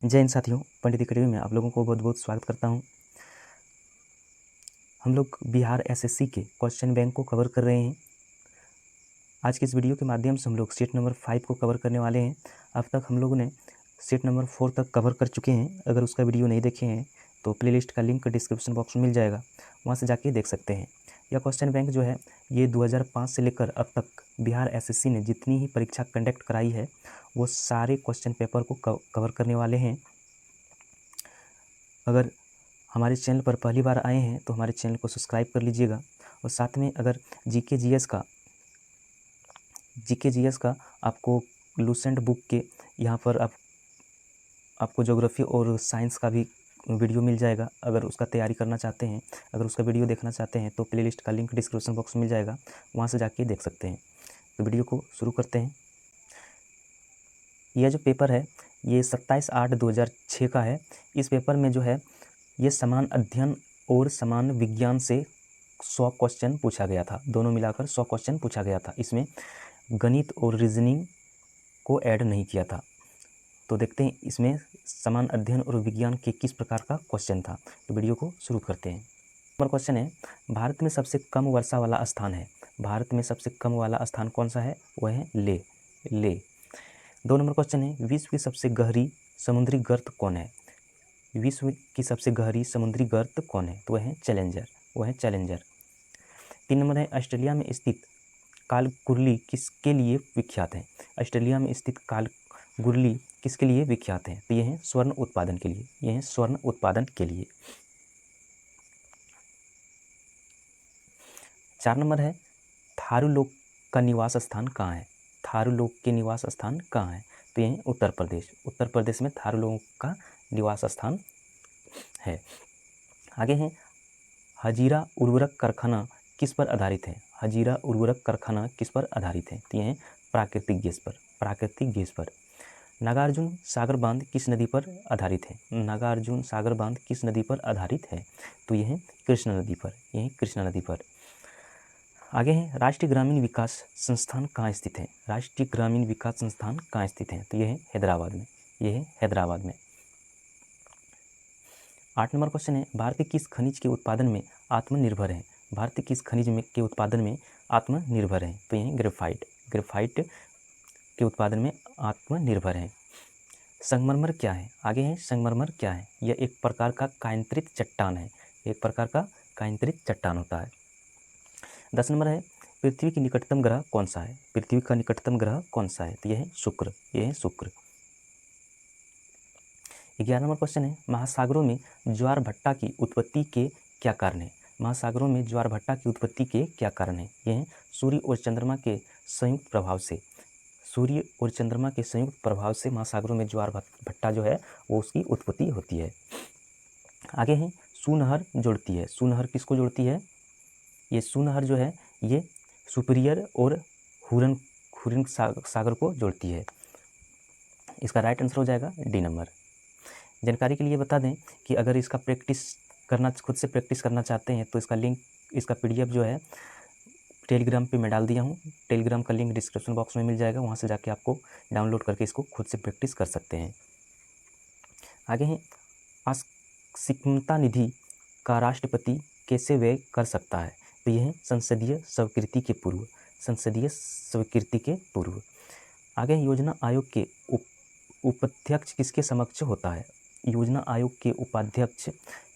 जय हिंद साथियों, पंडित अकेडमी में आप लोगों को बहुत बहुत स्वागत करता हूं। हम लोग बिहार एसएससी के क्वेश्चन बैंक को कवर कर रहे हैं। आज के इस वीडियो के माध्यम से हम लोग सेट नंबर 5 को कवर करने वाले हैं। अब तक हम लोगों ने सेट नंबर 4 तक कवर कर चुके हैं। अगर उसका वीडियो नहीं देखे हैं तो प्लेलिस्ट का लिंक डिस्क्रिप्शन बॉक्स में मिल जाएगा, वहाँ से जाके देख सकते हैं। यह क्वेश्चन बैंक जो है ये 2005 से लेकर अब तक बिहार एसएससी ने जितनी ही परीक्षा कंडक्ट कराई है वो सारे क्वेश्चन पेपर को कवर करने वाले हैं। अगर हमारे चैनल पर पहली बार आए हैं तो हमारे चैनल को सब्सक्राइब कर लीजिएगा, और साथ में अगर जीके जीएस का आपको लूसेंट बुक के यहाँ पर आपको ज्योग्राफी और साइंस का भी वीडियो मिल जाएगा। अगर उसका तैयारी करना चाहते हैं, अगर उसका वीडियो देखना चाहते हैं तो प्लेलिस्ट का लिंक डिस्क्रिप्शन बॉक्स में मिल जाएगा, वहाँ से जाके देख सकते हैं। तो वीडियो को शुरू करते हैं। यह जो पेपर है ये 27/8/2006 का है। इस पेपर में जो है ये समान अध्ययन और समान विज्ञान से 100 क्वेश्चन पूछा गया था। दोनों मिलाकर 100 क्वेश्चन पूछा गया था। इसमें गणित और रीजनिंग को ऐड नहीं किया था। तो देखते हैं इसमें समान अध्ययन और विज्ञान के किस प्रकार का क्वेश्चन था। तो वीडियो को शुरू करते हैं। नंबर क्वेश्चन है, भारत में सबसे कम वर्षा वाला स्थान है। भारत में सबसे कम वाला स्थान कौन सा है? वह है ले। 2 नंबर क्वेश्चन है, विश्व की सबसे गहरी समुद्री गर्त कौन है? विश्व की सबसे गहरी समुद्री गर्त कौन है? तो वह है चैलेंजर। 3 नंबर है, ऑस्ट्रेलिया में स्थित कालकुरली किसके लिए विख्यात है? ऑस्ट्रेलिया में स्थित कालकुरली किसके लिए विख्यात है? तो ये है स्वर्ण उत्पादन के लिए। 4 नंबर है, थारू लोग का निवास स्थान कहाँ है? थारू लोग के निवास स्थान कहाँ है? तो ये है उत्तर प्रदेश में थारू लोगों का निवास स्थान है। आगे है, हजीरा उर्वरक कारखाना किस पर आधारित है? हजीरा उर्वरक कारखाना किस पर आधारित है? तो ये है प्राकृतिक गैस पर। नागार्जुन सागर बांध किस नदी पर आधारित है? नागार्जुन सागर बांध किस नदी पर आधारित है? तो ये है कृष्णा नदी पर। आगे है, राष्ट्रीय ग्रामीण विकास संस्थान कहाँ स्थित है? राष्ट्रीय ग्रामीण विकास संस्थान कहाँ स्थित है? तो ये है हैदराबाद में। 8 नंबर क्वेश्चन है, भारत किस खनिज के उत्पादन में आत्मनिर्भर है? भारत किस खनिज के उत्पादन में आत्मनिर्भर है? तो ये है ग्रेफाइट के उत्पादन में आत्मनिर्भर है। संगमरमर क्या है? आगे है, संगमरमर क्या है? यह एक प्रकार का कायांतरित चट्टान होता है। 10 नंबर है, पृथ्वी की निकटतम ग्रह कौन सा है? पृथ्वी का निकटतम ग्रह कौन सा है? तो यह है शुक्र। 11 नंबर क्वेश्चन है, महासागरों में ज्वार भट्टा की उत्पत्ति के क्या कारण है? महासागरों में ज्वार भट्टा की उत्पत्ति के क्या कारण है? यह है सूर्य और चंद्रमा के संयुक्त प्रभाव से महासागरों में ज्वार भट्टा जो है वो उसकी उत्पत्ति होती है। आगे है, सूनहर जोड़ती है। सूनहर किसको जोड़ती है? ये सूनहर जो है ये सुपीरियर और हुरन सागर को जोड़ती है। इसका राइट आंसर हो जाएगा डी नंबर। जानकारी के लिए बता दें कि अगर इसका खुद से प्रैक्टिस करना चाहते हैं तो इसका लिंक, इसका पीडीएफ जो है टेलीग्राम पे मैं डाल दिया हूँ। टेलीग्राम का लिंक डिस्क्रिप्शन बॉक्स में मिल जाएगा, वहाँ से जाके आपको डाउनलोड करके इसको खुद से प्रैक्टिस कर सकते हैं। आगे है, आस्किमता निधि का राष्ट्रपति कैसे व्यय कर सकता है? तो यह है संसदीय स्वीकृति के पूर्व। आगे योजना आयोग के उपाध्यक्ष किसके समक्ष होता है? योजना आयोग के उपाध्यक्ष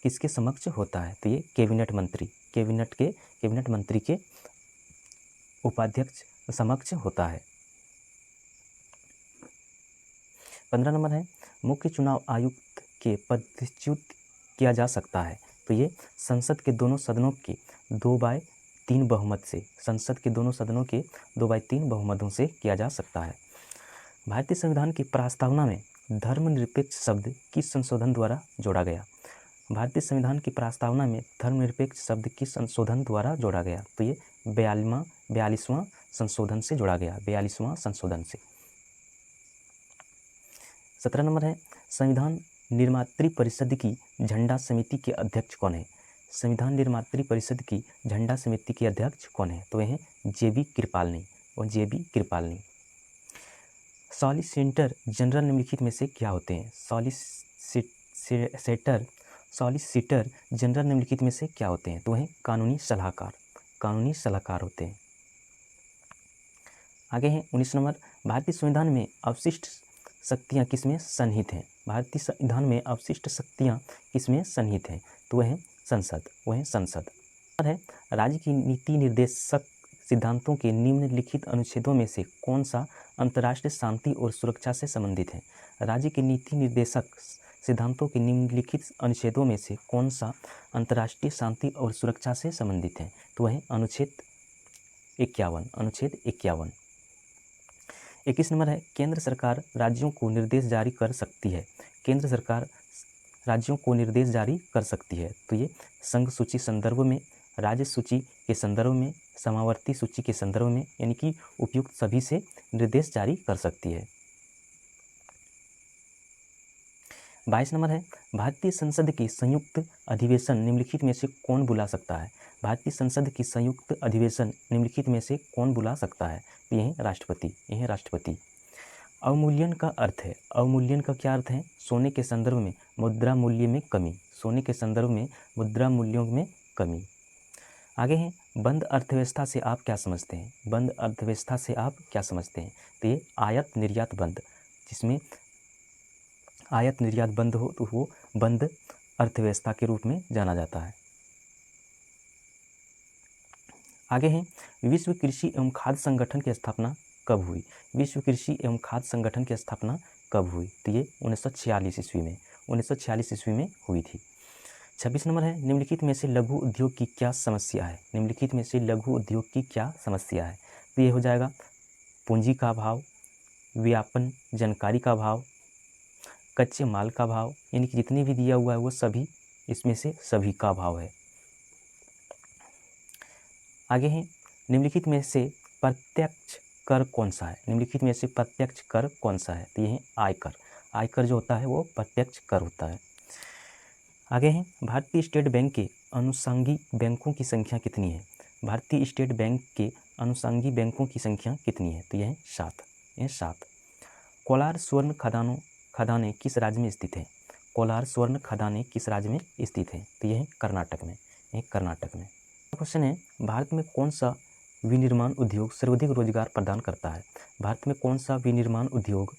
किसके समक्ष होता है? तो ये कैबिनेट मंत्री के उपाध्यक्ष समक्ष होता है। 15 नंबर है, मुख्य चुनाव आयुक्त के पदच्युत किया जा सकता है? तो ये संसद के दोनों सदनों के 2/3 बहुमतों से किया जा सकता है। भारतीय संविधान की प्रस्तावना में धर्मनिरपेक्ष शब्द किस संशोधन द्वारा जोड़ा गया? भारतीय संविधान की प्रस्तावना में धर्मनिरपेक्ष शब्द किस संशोधन द्वारा जोड़ा गया? तो ये 42वां संशोधन से जोड़ा गया, 42वां संशोधन से। 17 नंबर है, संविधान निर्मात्री परिषद की झंडा समिति के अध्यक्ष कौन है? संविधान निर्मात्री परिषद की झंडा समिति के अध्यक्ष कौन है? तो वह है J B Kripalani. Solicitor general निम्नलिखित में से क्या होते हैं? सॉलिसिटर जनरल निम्नलिखित में से क्या होते हैं? तो वह कानूनी सलाहकार होते हैं। आगे हैं 19 नंबर, भारतीय संविधान में अवशिष्ट शक्तियाँ किसमें सन्निहित हैं? भारतीय संविधान में अवशिष्ट शक्तियाँ किसमें सन्निहित हैं? तो वह संसद है। राज्य की नीति निर्देशक सिद्धांतों के निम्नलिखित अनुच्छेदों में से कौन सा अंतर्राष्ट्रीय शांति और सुरक्षा से संबंधित है? राज्य के नीति निर्देशक सिद्धांतों के निम्नलिखित अनुच्छेदों में से कौन सा अंतर्राष्ट्रीय शांति और सुरक्षा से संबंधित है? तो वह अनुच्छेद 51। 21 नंबर है, केंद्र सरकार राज्यों को निर्देश जारी कर सकती है। केंद्र सरकार राज्यों को निर्देश जारी कर सकती है। तो ये संघ सूची संदर्भ में, राज्य सूची के संदर्भ में, समावर्ती सूची के संदर्भ में, यानी कि उपयुक्त सभी से निर्देश जारी कर सकती है। 22 नंबर है, भारतीय संसद की संयुक्त अधिवेशन निम्नलिखित में से कौन बुला सकता है? भारतीय संसद की संयुक्त अधिवेशन निम्नलिखित में से कौन बुला सकता है? तो यह राष्ट्रपति। अवमूल्यन का अर्थ है, अवमूल्यन का क्या अर्थ है? सोने के संदर्भ में मुद्रा मूल्य में कमी, सोने के संदर्भ में मुद्रा मूल्यों में कमी। आगे हैं, बंद अर्थव्यवस्था से आप क्या समझते हैं? बंद अर्थव्यवस्था से आप क्या समझते हैं? तो ये आयात निर्यात बंद, जिसमें आयात निर्यात बंद हो तो वो बंद अर्थव्यवस्था के रूप में जाना जाता है। आगे हैं, विश्व कृषि एवं खाद्य संगठन की स्थापना कब हुई? विश्व कृषि एवं खाद्य संगठन की स्थापना कब हुई? तो ये 1946 ईस्वी में हुई थी। 26 नंबर है, निम्नलिखित में से लघु उद्योग की क्या समस्या है? निम्नलिखित में से लघु उद्योग की क्या समस्या है? तो ये हो जाएगा पूंजी का अभाव, व्यापन जानकारी का अभाव, कच्चे माल का अभाव, यानी कि जितने भी दिया हुआ है वो सभी इसमें से सभी का अभाव है। आगे हैं, निम्नलिखित में से प्रत्यक्ष कर कौन सा है? निम्नलिखित में से प्रत्यक्ष कर कौन सा है? तो ये है आयकर। आयकर जो होता है वो प्रत्यक्ष कर होता है। आगे हैं, भारतीय स्टेट बैंक के अनुषंगी बैंकों की संख्या कितनी है? भारतीय स्टेट बैंक के अनुषंगी बैंकों की संख्या कितनी है? तो यह है 7। कोलार स्वर्ण खदानें किस राज्य में स्थित है? कोलार स्वर्ण खदानें किस राज्य में स्थित है? तो यह है कर्नाटक में। क्वेश्चन है, भारत में कौन सा विनिर्माण उद्योग सर्वाधिक रोजगार प्रदान करता है? भारत में कौन सा विनिर्माण उद्योग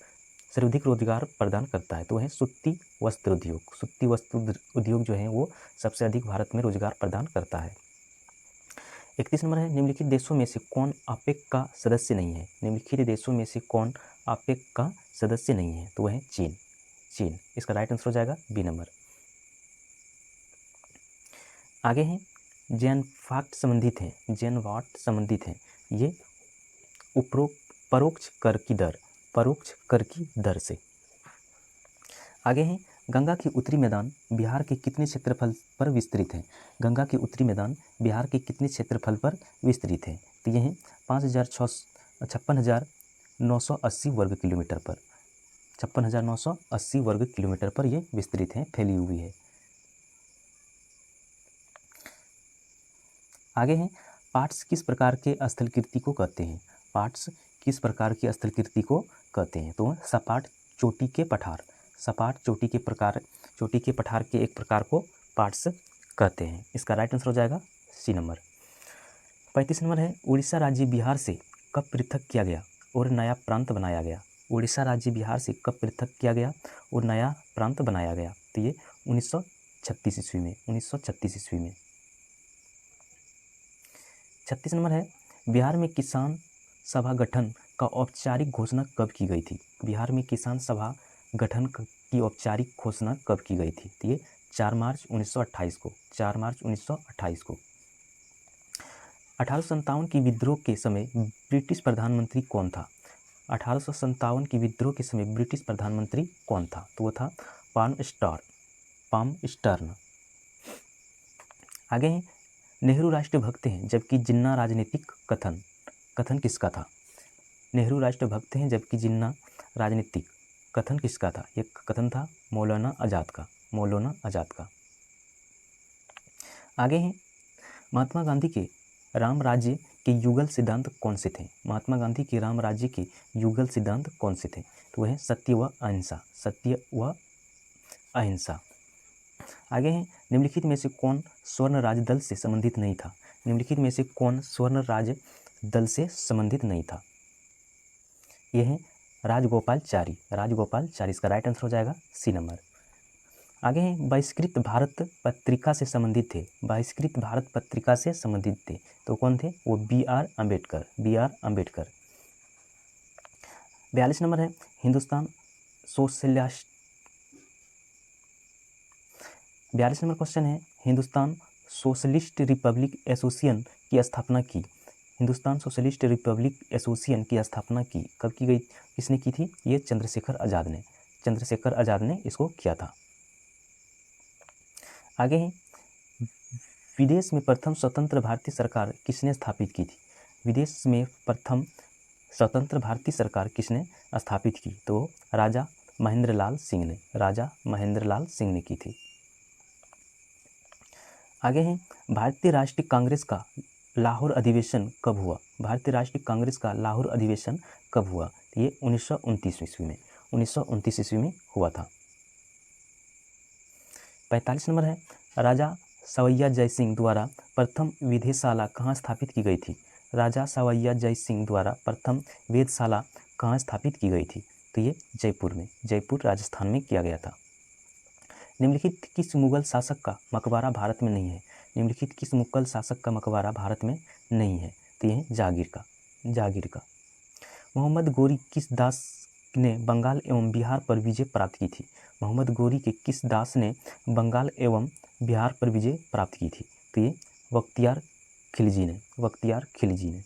सर्वाधिक रोजगार प्रदान करता है? तो है सूती वस्त्र उद्योग जो है वो सबसे अधिक भारत में रोजगार प्रदान करता है। 31 नंबर है, निम्नलिखित देशों में से कौन आपेक का सदस्य नहीं है? निम्नलिखित देशों में से कौन आपेक का सदस्य नहीं है? तो वह है चीन। इसका राइट आंसर हो जाएगा बी नंबर। आगे हैं, जेनवाट संबंधित हैं ये परोक्ष कर की दर से। आगे हैं, गंगा की उत्तरी मैदान बिहार के कितने क्षेत्रफल पर विस्तृत है? गंगा की उत्तरी मैदान बिहार के कितने क्षेत्रफल पर विस्तृत है? तो ये हैं 56,980 वर्ग किलोमीटर पर, 56,980 वर्ग किलोमीटर पर ये विस्तृत है, फैली हुई है। आगे हैं, पार्ट्स किस प्रकार के स्थलकृति को कहते हैं? पार्ट्स किस प्रकार की स्थलकृति को कहते हैं? तो सपाट चोटी के पठार के एक प्रकार को पार्ट्स कहते हैं। इसका राइट आंसर हो जाएगा सी नंबर। 35 नंबर है, उड़ीसा राज्य बिहार से कब पृथक किया गया और नया प्रांत बनाया गया? उड़ीसा राज्य बिहार से कब पृथक किया गया और नया प्रांत बनाया गया? तो ये 1936 ईस्वी में। 36 नंबर है, बिहार में किसान सभा गठन का औपचारिक घोषणा कब की गई थी? बिहार में किसान सभा गठन की औपचारिक घोषणा कब की गई थी? तो ये 4 मार्च 1928 को। 1857 की विद्रोह के समय ब्रिटिश प्रधानमंत्री कौन था? 1857 की विद्रोह के समय ब्रिटिश प्रधानमंत्री कौन था? तो वो था पाम स्टर्न। आगे हैं, नेहरू राष्ट्रभक्त हैं जबकि जिन्ना राजनीतिक कथन किसका था? नेहरू राष्ट्रभक्त हैं जबकि जिन्ना राजनीतिक कथन किसका था? ये कथन था मौलाना आज़ाद का। आगे हैं, महात्मा गांधी के राम राज्य के युगल सिद्धांत कौन से थे? महात्मा गांधी के राम राज्य के युगल सिद्धांत कौन से थे? तो वह है सत्य व अहिंसा, सत्य व अहिंसा। आगे हैं, निम्नलिखित में से कौन स्वर्ण राज दल से संबंधित नहीं था? निम्नलिखित में से कौन स्वर्ण राज दल से संबंधित नहीं था? यह है राजगोपालचारी, राजगोपालचारी। इसका राइट आंसर हो जाएगा सी नंबर। आगे हैं, बहिष्कृत भारत पत्रिका से संबंधित थे, बहिष्कृत भारत पत्रिका से संबंधित थे, तो कौन थे? वो B.R. Ambedkar, B.R. Ambedkar. 42 number है, हिंदुस्तान सोशलिस्ट 42 नंबर क्वेश्चन है, हिंदुस्तान सोशलिस्ट रिपब्लिक एसोसिएशन की स्थापना की, हिंदुस्तान सोशलिस्ट रिपब्लिक एसोसिएशन की स्थापना की कब की गई, किसने की थी? ये चंद्रशेखर आज़ाद ने, चंद्रशेखर आज़ाद ने इसको किया था। आगे है, विदेश में प्रथम स्वतंत्र भारतीय सरकार किसने स्थापित की थी? विदेश में प्रथम स्वतंत्र भारतीय सरकार किसने स्थापित की? तो राजा महेंद्रलाल सिंह ने, राजा महेंद्रलाल सिंह ने की थी। आगे है, भारतीय राष्ट्रीय कांग्रेस का लाहौर अधिवेशन कब हुआ? भारतीय राष्ट्रीय कांग्रेस का लाहौर अधिवेशन कब हुआ? ये 1929 ईस्वी में, 1929 ईस्वी में हुआ था। 45 नंबर है, राजा सवैया जय सिंह द्वारा प्रथम वेधशाला कहाँ स्थापित की गई थी? राजा सवैया जय सिंह द्वारा प्रथम वेधशाला कहाँ स्थापित की गई थी? तो ये जयपुर में, जयपुर राजस्थान में किया गया था। निम्नलिखित किस मुगल शासक का मकबरा भारत में नहीं है? निम्नलिखित किस मुगल शासक का मकबरा भारत में नहीं है? तो ये जागीर का, जागीर का। मोहम्मद गोरी किस दास ने बंगाल एवं बिहार पर विजय प्राप्त की थी? मोहम्मद गोरी के किस दास ने बंगाल एवं बिहार पर विजय प्राप्त की थी? तो ये बख्तियार खिलजी ने, बख्तियार खिलजी ने।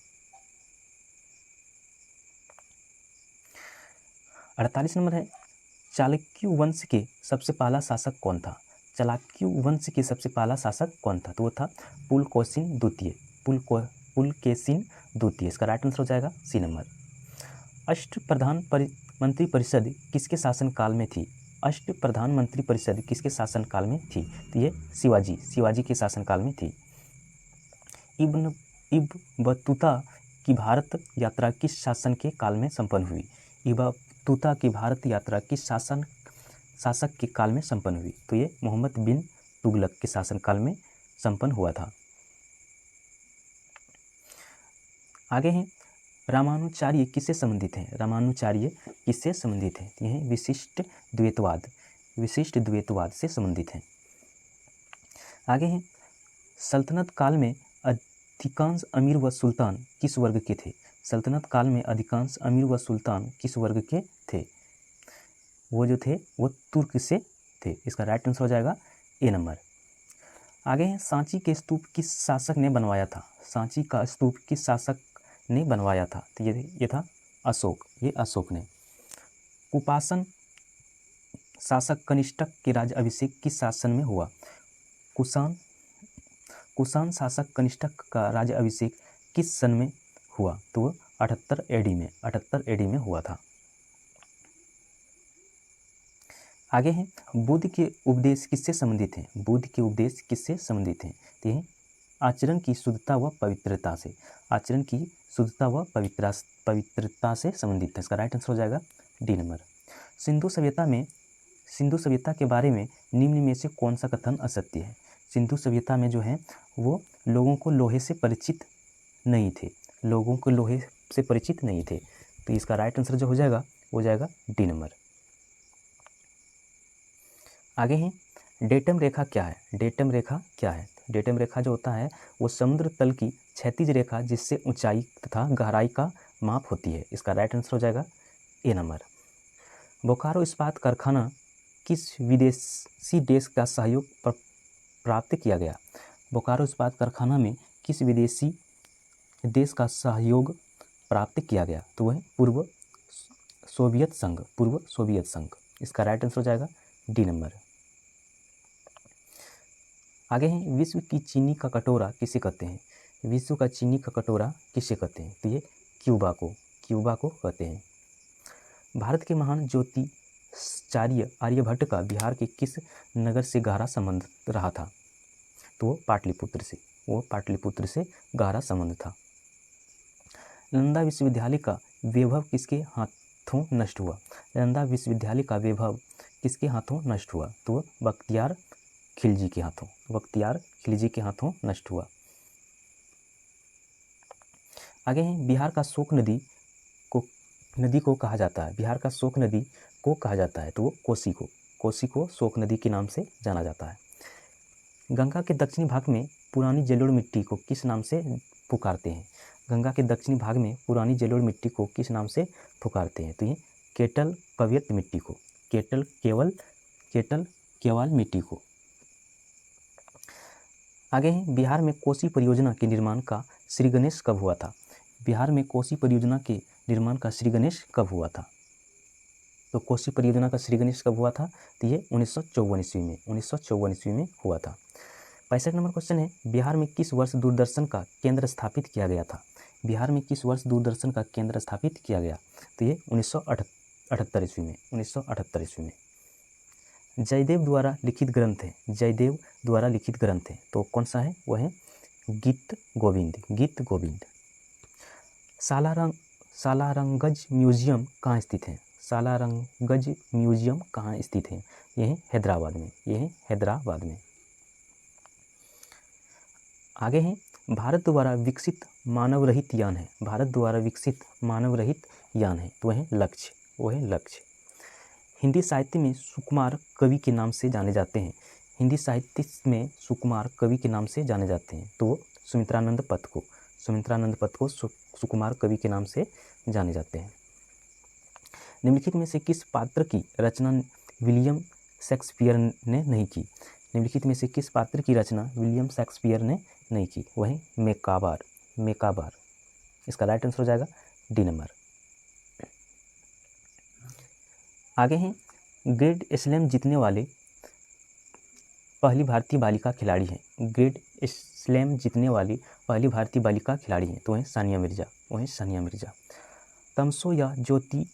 48 नंबर है, चालुक्य वंश के सबसे पहला शासक कौन था? चालुक्य वंश के सबसे पहला शासक कौन था? तो वो था पुलकेशिन द्वितीय, पुलकेशिन द्वितीय। इसका राइट आंसर हो जाएगा सी नंबर। अष्टप्रधान मंत्री परिषद किसके शासनकाल में थी? अष्टप्रधान मंत्री परिषद किसके शासनकाल में थी? तो ये शिवाजी, शिवाजी के शासनकाल में थी। इब्न बतूता की भारत यात्रा किस शासन के काल में संपन्न हुई? इब्न बतूता की भारत यात्रा किस शासक के काल में संपन्न हुई? तो ये मोहम्मद बिन तुगलक के शासनकाल में संपन्न हुआ था। आगे हैं, रामानुचार्य किससे संबंधित हैं? रामानुचार्य किससे संबंधित हैं? यह विशिष्ट द्वैतवाद, विशिष्ट द्वैतवाद से संबंधित हैं। आगे हैं, सल्तनत काल में अधिकांश अमीर व सुल्तान किस वर्ग के थे? सल्तनत काल में अधिकांश अमीर व सुल्तान किस वर्ग के थे? वो जो थे वो तुर्क से थे। इसका राइट आंसर हो जाएगा ए नंबर। आगे हैं, सांची के स्तूप किस शासक ने बनवाया था? सांची का स्तूप किस शासक ने बनवाया था? तो ये था अशोक, ये अशोक ने। कुपासन शासक कनिष्ठक के राज्य अभिषेक किस शासन में हुआ? कुषाण शासक कनिष्ठक का राज्य अभिषेक किस सन में हुआ? तो 78 एडी में, 78 एडी में हुआ था। आगे हैं, बुद्ध के उपदेश किससे संबंधित हैं? बुद्ध के उपदेश किससे संबंधित हैं? तो ये आचरण की शुद्धता व पवित्रता से, आचरण की शुद्धता व पवित्रता से संबंधित है। इसका राइट आंसर हो जाएगा डी नंबर। सिंधु सभ्यता के बारे में निम्न में से कौन सा कथन असत्य है? सिंधु सभ्यता में जो है वो लोगों को लोहे से परिचित नहीं थे, लोगों को लोहे से परिचित नहीं थे। तो इसका राइट आंसर जो हो जाएगा वो जाएगा डी नंबर। आगे हैं, डेटम रेखा क्या है? डेटम रेखा क्या है? डेटम रेखा जो होता है वो समुद्र तल की क्षैतिज रेखा जिससे ऊंचाई तथा गहराई का माप होती है। इसका राइट आंसर हो जाएगा ए नंबर। बोकारो इस्पात कारखाना किस विदेशी देश का सहयोग प्राप्त किया गया? बोकारो इस्पात कारखाना में किस विदेशी देश का सहयोग प्राप्त किया गया? तो वह पूर्व सोवियत संघ, पूर्व सोवियत संघ। इसका राइट आंसर हो जाएगा डी नंबर। आगे हैं, विश्व की चीनी का कटोरा किसे कहते हैं? विश्व का चीनी का कटोरा किसे कहते हैं? तो ये क्यूबा को कहते हैं। भारत के महान ज्योतिषाचार्य आर्यभट्ट का बिहार के किस नगर से गहरा संबंध रहा था? तो वो पाटलिपुत्र से गहरा संबंध था। नालंदा विश्वविद्यालय का वैभव किसके हाथों नष्ट हुआ? नालंदा विश्वविद्यालय का वैभव किसके हाथों नष्ट हुआ? तो बख्तियार खिलजी के हाथों, बख्तियार खिलजी के हाथों नष्ट हुआ। आगे है, बिहार का शोक नदी को कहा जाता है, बिहार का शोक नदी को कहा जाता है, तो वो कोसी को शोक नदी के नाम से जाना जाता है। गंगा के दक्षिणी भाग में पुरानी जलोढ़ मिट्टी को किस नाम से पुकारते हैं? गंगा के दक्षिणी भाग में पुरानी जलोढ़ मिट्टी को किस नाम से पुकारते हैं? तो ये केटल कव्यत मिट्टी को, केटल केवल मिट्टी को। आगे है, बिहार में कोसी परियोजना के निर्माण का श्री गणेश कब हुआ था? बिहार में कोसी परियोजना के निर्माण का श्री गणेश कब हुआ था? तो कोसी परियोजना का श्री गणेश कब हुआ था? तो ये 1954 ईस्वी में, 1954 ईस्वी में हुआ था। 65 नंबर क्वेश्चन है, बिहार में किस वर्ष दूरदर्शन का केंद्र स्थापित किया गया था? बिहार में किस वर्ष दूरदर्शन का केंद्र स्थापित किया गया? तो ये 1978 ईस्वी में, 1978 ईस्वी में। जयदेव द्वारा लिखित ग्रंथ है, जयदेव द्वारा लिखित ग्रंथ है, तो कौन सा है? वो है गीत गोविंद, गीत गोविंद। सालारंगज म्यूजियम कहाँ स्थित है? सालारंगज म्यूजियम कहाँ स्थित है? यह है हैदराबाद में, यह है हैदराबाद में। आगे है, भारत द्वारा विकसित मानव रहित यान है, भारत द्वारा विकसित मानव रहित यान है, तो वह है लक्ष्य, वो है लक्ष्य। हिंदी साहित्य में सुकुमार कवि के नाम से जाने जाते हैं, हिंदी साहित्य में सुकुमार कवि के नाम से जाने जाते हैं, तो वो सुमित्रानंद पथ को सुकुमार कवि के नाम से जाने जाते हैं। निम्नलिखित में से किस पात्र की रचना विलियम शेक्सपियर ने नहीं की? निम्नलिखित में से किस पात्र की रचना विलियम शेक्सपियर ने नहीं की? वह है मेकाबर। इसका राइट आंसर हो जाएगा डी नंबर। आगे हैं, ग्रेड स्लैम जीतने वाले पहली भारतीय बालिका खिलाड़ी हैं, ग्रेड स्लैम जीतने वाली पहली भारतीय बालिका खिलाड़ी हैं, तो वह सानिया मिर्जा। तमसो या ज्योति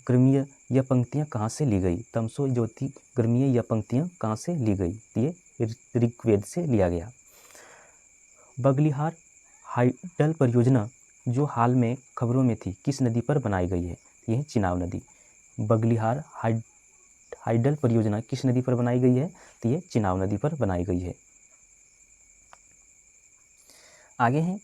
गर्मीय यह पंक्तियाँ कहाँ से ली गई? तमसो ज्योति गर्मीय यह पंक्तियाँ कहाँ से ली गई? ये ऋग्वेद से लिया गया। बगलिहार हाइडल परियोजना जो हाल में खबरों में थी किस नदी पर बनाई गई है? यह चिनाब नदी। बगलिहार हाइडल परियोजना किस नदी पर बनाई गई है? तो ये चिनाब नदी पर बनाई गई है। आगे हैं,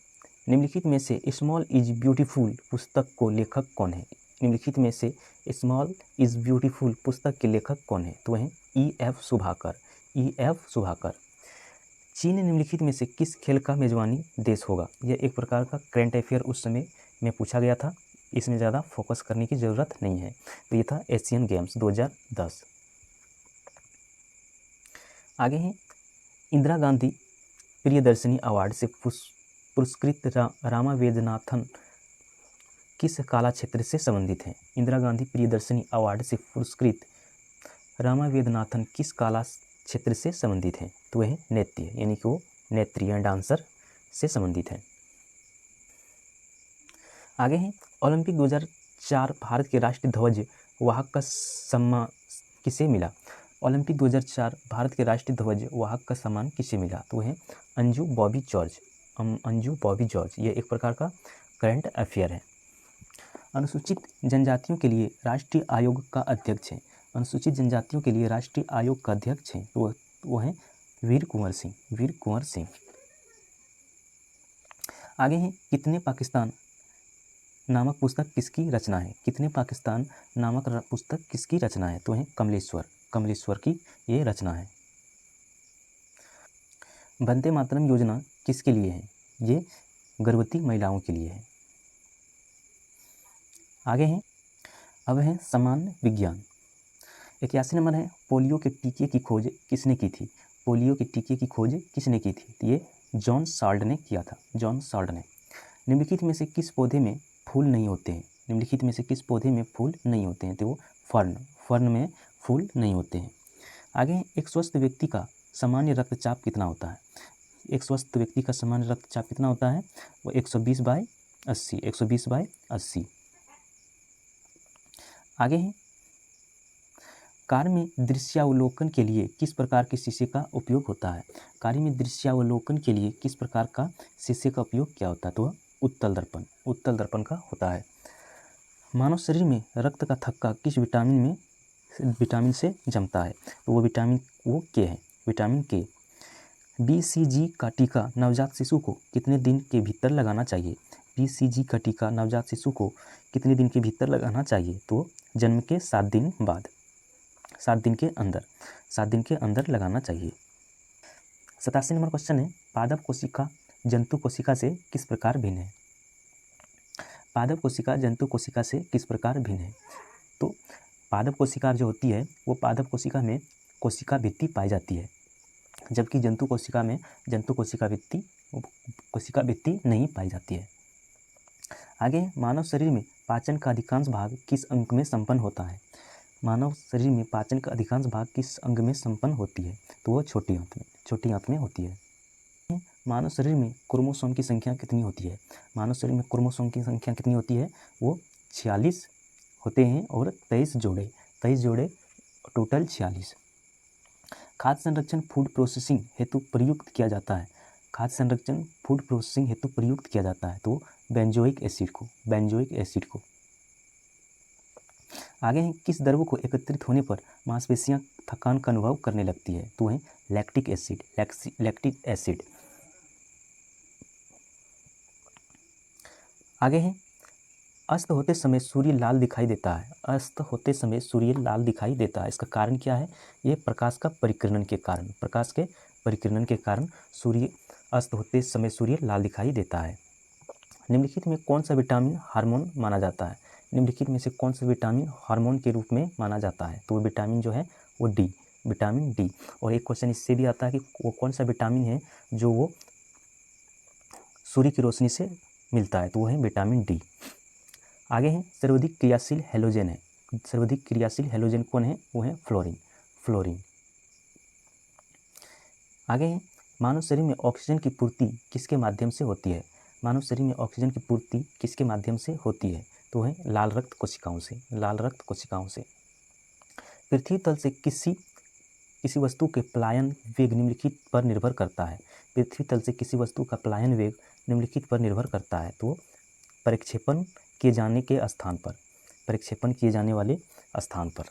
निम्नलिखित में से स्मॉल इज ब्यूटीफुल पुस्तक को लेखक कौन है? निम्नलिखित में से स्मॉल इज ब्यूटीफुल पुस्तक के लेखक कौन है? तो वह E.F. सुभाकर। चीन निम्नलिखित में से किस खेल का मेजबानी देश होगा? यह एक प्रकार का करंट अफेयर उस समय में पूछा गया था, इसमें ज़्यादा फोकस करने की ज़रूरत नहीं है। तो ये था एशियन गेम्स 2010। आगे हैं, इंदिरा गांधी प्रियदर्शनी अवार्ड से पुरस्कृत रामा वेदनाथन किस कला क्षेत्र से संबंधित हैं? इंदिरा गांधी प्रियदर्शनी अवार्ड से पुरस्कृत रामा वेदनाथन किस कला क्षेत्र से संबंधित हैं? तो वह नृत्य, यानी कि वो नृत्य या डांसर से संबंधित हैं। आगे हैं, ओलंपिक 2004 भारत के राष्ट्रीय ध्वज वाहक का सम्मान किसे मिला? ओलंपिक 2004 भारत के राष्ट्रीय ध्वज वाहक का सम्मान किसे मिला? तो वह है अंजू बॉबी जॉर्ज। ये एक प्रकार का करंट अफेयर है। अनुसूचित जनजातियों के लिए राष्ट्रीय आयोग का अध्यक्ष है, अनुसूचित जनजातियों के लिए राष्ट्रीय आयोग का अध्यक्ष है, तो वो है वीर कुंवर सिंह। आगे हैं, कितने पाकिस्तान नामक पुस्तक किसकी रचना है? कितने पाकिस्तान नामक पुस्तक किसकी रचना है? तो है कमलेश्वर की ये रचना है। वंदे मातरम योजना किसके लिए है? ये गर्भवती महिलाओं के लिए है। आगे हैं, अब है सामान्य विज्ञान। 81 नंबर है, पोलियो के टीके की खोज किसने की थी? पोलियो के टीके की खोज किसने की थी? तो ये जॉन साल्ट ने किया था, जॉन साल्ट ने। निम्नलिखित में से किस पौधे में फूल नहीं होते हैं? निम्नलिखित में से किस पौधे में फूल नहीं होते हैं? तो वो फर्न में फूल नहीं होते हैं। आगे, एक स्वस्थ व्यक्ति का सामान्य रक्तचाप कितना होता है? एक स्वस्थ व्यक्ति का सामान्य रक्तचाप कितना होता है? वो 120/80। आगे है, कार्य में दृश्यावलोकन के लिए किस प्रकार के शीशे का उपयोग होता है? कार्य में दृश्यावलोकन के लिए किस प्रकार का शीशे का उपयोग क्या होता है? तो उत्तल दर्पण का होता है। मानव शरीर में रक्त का थक्का किस विटामिन से जमता है? तो वो के है, विटामिन के। BCG का टीका नवजात शिशु को कितने दिन के भीतर लगाना चाहिए? BCG का टीका नवजात शिशु को कितने दिन के भीतर लगाना चाहिए? तो जन्म के 7 दिन बाद, 7 दिन के अंदर लगाना चाहिए। 87 नंबर क्वेश्चन है, पादप कोशिका जंतु कोशिका से किस प्रकार भिन्न है? पादप कोशिका जंतु कोशिका से किस प्रकार भिन्न है? तो पादप कोशिका जो होती है वो पादप कोशिका में कोशिका भित्ति पाई जाती है, जबकि जंतु कोशिका में कोशिका भित्ति नहीं पाई जाती है। आगे, मानव शरीर में पाचन का अधिकांश भाग किस अंग में संपन्न होता है? मानव शरीर में पाचन का अधिकांश भाग किस अंग में संपन्न होती है? तो वो छोटी आंत में होती है। मानव शरीर में क्रोमोसोम की संख्या कितनी होती है? मानव शरीर में क्रोमोसोम की संख्या कितनी होती है? वो 46 होते हैं और 23 जोड़े टोटल 46। खाद्य संरक्षण फूड प्रोसेसिंग हेतु प्रयुक्त किया जाता है। खाद्य संरक्षण फूड प्रोसेसिंग हेतु प्रयुक्त किया जाता है तो बेंजोइक एसिड को। आगे हैं, किस द्रव को एकत्रित होने पर मांसपेशियां थकान का अनुभव करने लगती है? तो है लैक्टिक एसिड। आगे है, अस्त होते समय सूर्य लाल दिखाई देता है। इसका कारण क्या है? ये प्रकाश के परिकिरण के कारण सूर्य अस्त होते समय सूर्य लाल दिखाई देता है। निम्नलिखित में कौन सा विटामिन हार्मोन माना जाता है? निम्नलिखित में से कौन सा विटामिन हार्मोन के रूप में माना जाता है? तो वो विटामिन जो है वो विटामिन डी। और एक क्वेश्चन इससे भी आता है कि वो कौन सा विटामिन है जो वो सूर्य की रोशनी से मिलता है? तो वो है विटामिन डी। आगे है, सर्वाधिक क्रियाशील हैलोजन कौन है? वो है फ्लोरीन। आगे है, मानव शरीर में ऑक्सीजन की पूर्ति किसके माध्यम से होती है? मानव शरीर में ऑक्सीजन की पूर्ति किसके माध्यम से होती है? तो है लाल रक्त कोशिकाओं से। पृथ्वी तल से किसी वस्तु के पलायन वेग निम्नलिखित पर निर्भर करता है। पृथ्वी तल से किसी वस्तु का पलायन वेग निम्नलिखित पर निर्भर करता है तो प्रक्षेपण किए जाने वाले स्थान पर।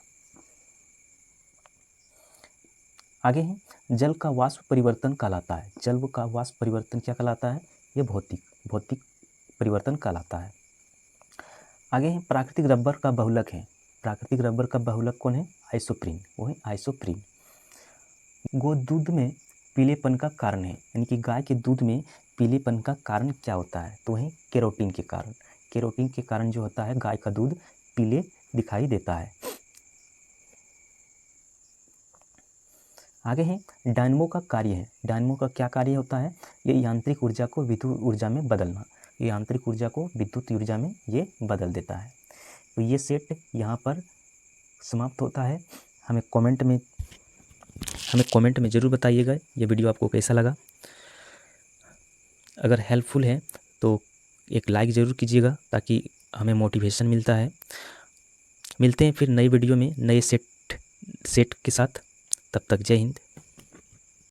आगे है, जल का वाष्प परिवर्तन कहलाता है। जल का वाष्प परिवर्तन क्या कहलाता है? ये भौतिक परिवर्तन कहलाता है। आगे है, प्राकृतिक रबर का बहुलक कौन है? आइसोप्रीन। वो है आइसोप्रीन। दूध में पीलेपन का कारण है, यानी कि गाय के दूध में पीलेपन का कारण क्या होता है? तो है केरोटीन के कारण जो होता है गाय का दूध पीले दिखाई देता है। आगे है, डायनमो का कार्य है। डायनमो का क्या कार्य होता है? ये यांत्रिक ऊर्जा को विद्युत ऊर्जा में बदलना। यांत्रिक ऊर्जा को विद्युत ऊर्जा में ये बदल देता है। तो ये सेट यहाँ पर समाप्त होता है। हमें कमेंट में ज़रूर बताइएगा ये वीडियो आपको कैसा लगा। अगर हेल्पफुल है तो एक लाइक ज़रूर कीजिएगा ताकि हमें मोटिवेशन मिलता है। मिलते हैं फिर नई वीडियो में नए सेट के साथ। तब तक जय हिंद।